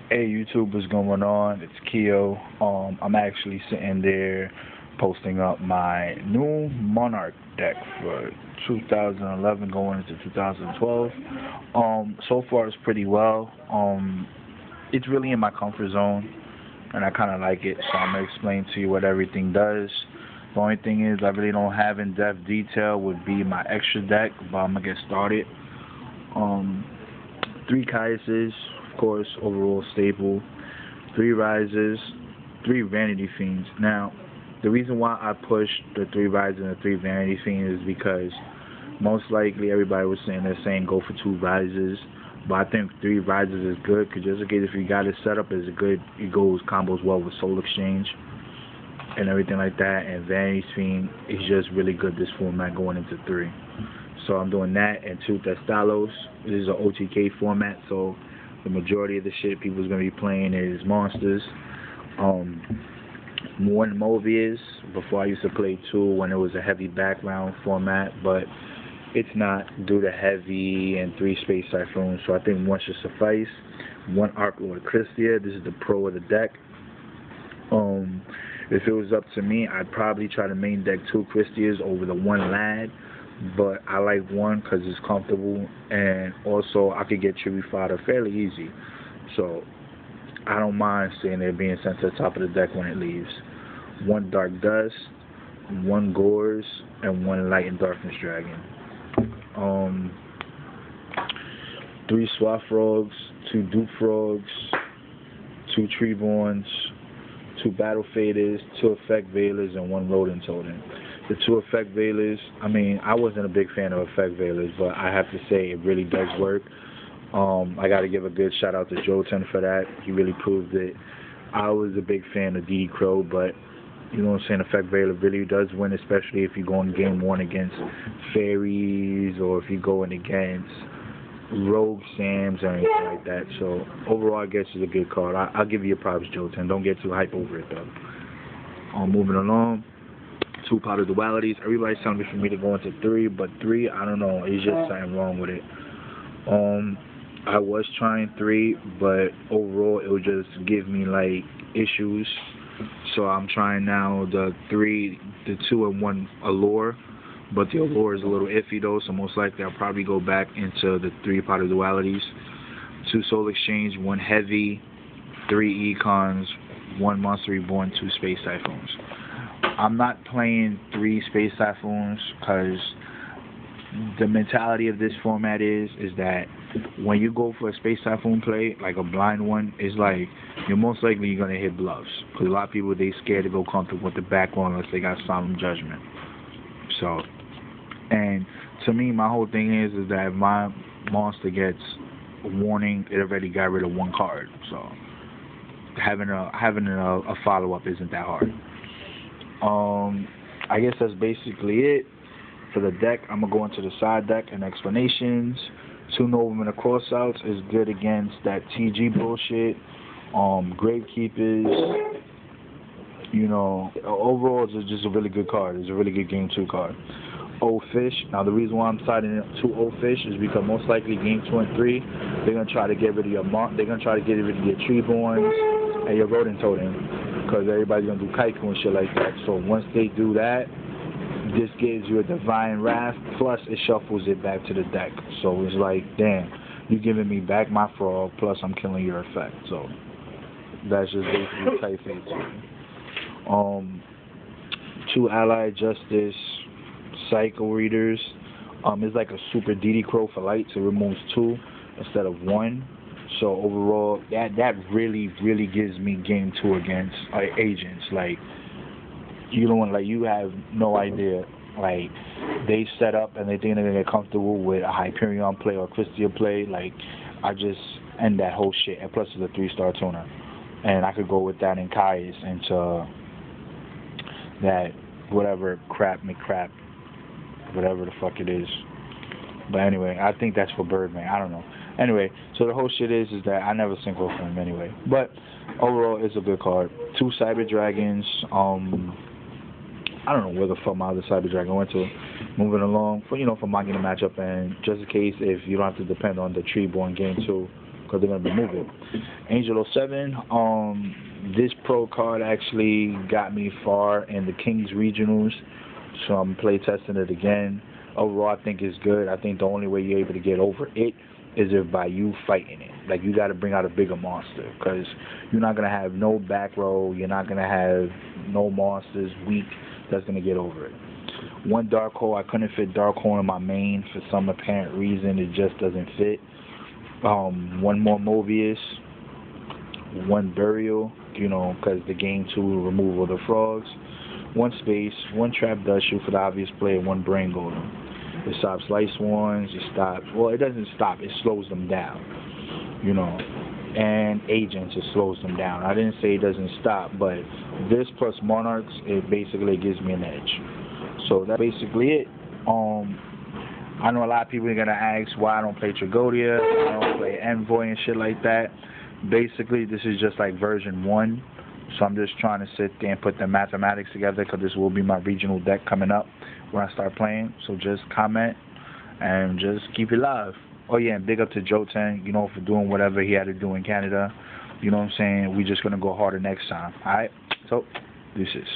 Hey YouTube, what's going on? It's Keo. I'm actually sitting there posting up my new Monarch deck for 2011 going into 2012. So far it's pretty well. It's really in my comfort zone, and I kind of like it. So I'm gonna explain to you what everything does. The only thing is I really don't have in-depth detail would be my extra deck, but I'm gonna get started. Um, Three Kaises, of course, overall staple. Three Rises, three Vanity Fiends. Now, the reason why I pushed the three Rises and the three Vanity Fiends is because most likely everybody was saying they're saying go for two Rises, but I think three Rises is good because just in case if you got it set up as a good, it goes combos well with Soul Exchange and everything like that. And Vanity Fiend is just really good this format going into three. So I'm doing that and two Thestalos. This is an OTK format, so the majority of the shit people's gonna be playing is monsters. One Mobius. Before I used to play two when it was a heavy background format, but it's not due to heavy and three Space Typhoons, so I think one should suffice. One Arc Lord Christia. This is the pro of the deck. If it was up to me, I'd probably try to main deck two Christias over the one Lad, but I like one because it's comfortable, and also I could get Chibi Fodder fairly easy, so I don't mind seeing it being sent to the top of the deck when it leaves. One Dark Dust, one Gores, and one Light and Darkness Dragon. Three Swap Frogs, two Dupe Frogs, two Treeborns, two Battle Faders, two Effect Veilers, and one Rodent Totem. The two Effect Veilers, I mean, I wasn't a big fan of Effect Veilers, but I have to say it really does work. I got to give a good shout out to Jotun for that. He really proved it. I was a big fan of DD Crow, but you know what I'm saying, Effect Veiler really does win, especially if you go in game one against Fairies or if you go in against Rogue Sams or anything like that. So overall, I guess it's a good card. I'll give you your props, Jotun. Don't get too hype over it though. Moving along. Two Powder Dualities. Everybody's telling me for me to go into three, but three, I don't know. It's just something wrong with it. I was trying three, but overall it would just give me like issues. So I'm trying now the two and one Allure, but the Allure is a little iffy though, so most likely I'll probably go back into the three Powder Dualities. Two Soul Exchange, one Heavy, three Econs, one Monster Reborn, two Space Typhoons. I'm not playing three Space Typhoons because the mentality of this format is that when you go for a Space Typhoon play, like a blind one, it's like you're most likely going to hit bluffs. Because a lot of people, they scared to go comfortable with the back one unless they got Solemn Judgment. So, and to me, my whole thing is that if my monster gets a warning, it already got rid of one card. So, having a follow-up isn't that hard. I guess that's basically it. For the deck, I'm going to go into the side deck and explanations. Two Noblemen of Crossouts is good against that TG bullshit. Gravekeepers, you know, overall it's just a really good card. It's a really good Game 2 card. Old Fish. Now the reason why I'm siding two Old Fish is because most likely Game 2 and 3, they're going to try to get rid of your Treeborns and your Rodent Totem, because everybody's going to do Kaiku and shit like that. So once they do that, this gives you a Divine Wrath, plus it shuffles it back to the deck. So it's like, damn, you're giving me back my frog, plus I'm killing your effect. So that's just basically type fate to me. Two Allied Justice Cycle Readers. It's like a super DD Crow for light, so it removes two instead of one. So overall, that really gives me Game 2 against agents. Like, you don't like, you have no idea. Like, they set up and they think they're gonna get comfortable with a Hyperion play or Christia play. Like, I just end that whole shit. And plus, it's a 3-star tuner, and I could go with that in Kai's into that whatever crap, whatever the fuck it is. But anyway, I think that's for Birdman. I don't know. Anyway, so the whole shit is that I never synchro for him anyway. But overall, it's a good card. Two Cyber Dragons. I don't know where the fuck my other Cyber Dragon went to. Moving along, for Mocking the matchup, and just in case if you don't have to depend on the Treeborn Game 2, because they're going to be moving. Angel 07, this pro card actually got me far in the Kings Regionals, so I'm play testing it again. Overall, I think it's good. I think the only way you're able to get over it is if by you fighting it. Like, you got to bring out a bigger monster, because you're not going to have no back row, you're not going to have no monsters weak that's going to get over it. One Dark Hole, I couldn't fit Dark Hole in my main for some apparent reason. It just doesn't fit. One more Mobius, one Burial, you know, because the game 2 removal of the frogs. One Space, one Trap Dusher for the obvious player, one Brain Golem. It stops Light Swarms, it stops, well, it doesn't stop, it slows them down, you know. And Agents, it slows them down. I didn't say it doesn't stop, but this plus Monarchs, it basically gives me an edge. So that's basically it. I know a lot of people are going to ask why I don't play Tragodia, I don't play Envoy and shit like that. Basically, this is just like version 1. So I'm just trying to sit there and put the mathematics together, because this will be my regional deck coming up when I start playing. So just comment and just keep it live. Oh yeah, and big up to Joten, you know, for doing whatever he had to do in Canada. You know what I'm saying? We just going to go harder next time. Alright? So, this is.